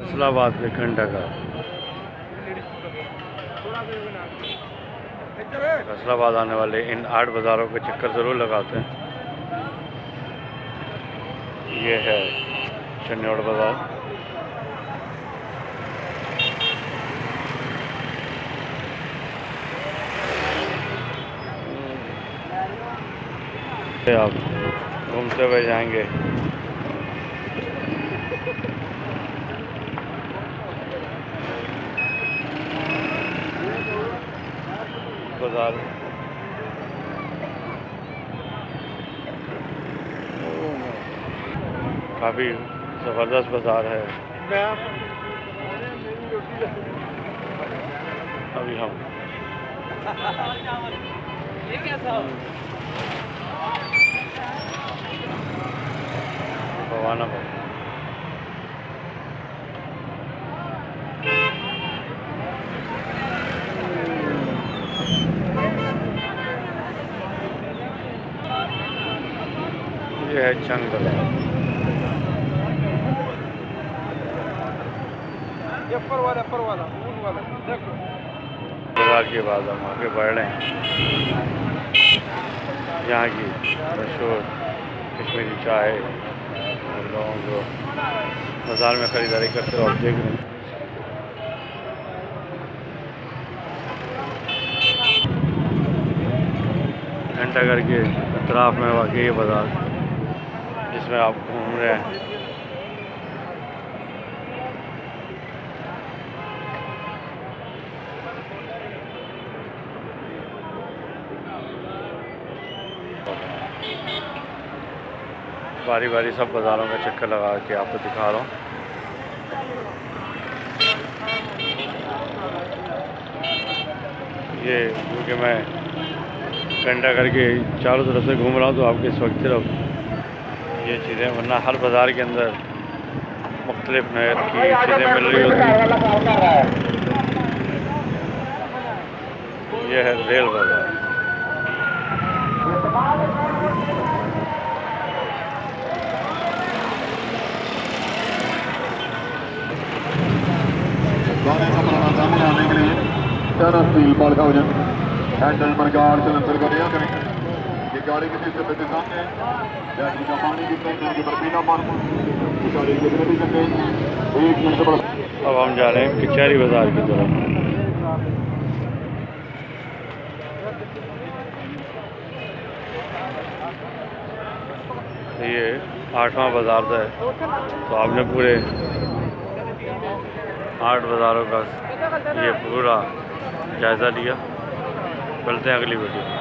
इस्लामाबाद में घंटा का इस्लामाबाद आने वाले इन 8 बाज़ारों के चक्कर ज़रूर लगाते हैं। ये है चन्नौड़ बाज़ार। आप घूमते हुए जाएंगे। बाजार काफ़ी ज़बरदस्त बाज़ार है। अभी हम भवाना ये है चंग बाजार। बाजार के बाद हम आगे बढ़ रहे हैं। यहाँ की मशहूर कश्मीरी चाय और लोगों को बाज़ार में ख़रीदारी करते हुए आप देख रहे हैं। घंटाघर के अतराफ़ में वाक़ई ये बाज़ार जिसमें आप घूम रहे हैं। बारी बारी सब बाज़ारों का चक्कर लगा के आपको दिखा रहा हूँ। ये क्योंकि मैं घंटाघर के चारों तरफ से घूम रहा हूँ तो आपके इस वक्त सिर्फ ये चीज़ें, वरना हर बाज़ार के अंदर मुख्तलिफ नया की चीज़ें मिल रही होती हैं। ये है रेल बाज़ार। आने के लिए स्टील पाल का वजन हैंडल पर गार्ड सिलेंडर को दिया करें। ये गाड़ी किसी से के सामने बैटरी का पानी कितने टैंक पर पीना पानी गाड़ी कितने भी करते हैं 1 मिनट पर। अब हम जा रहे हैं कचहरी बाज़ार की तरफ। ये 8वां बाज़ार है तो आपने पूरे 8 बाज़ारों का ये पूरा जायज़ा लिया। चलते हैं अगली वीडियो।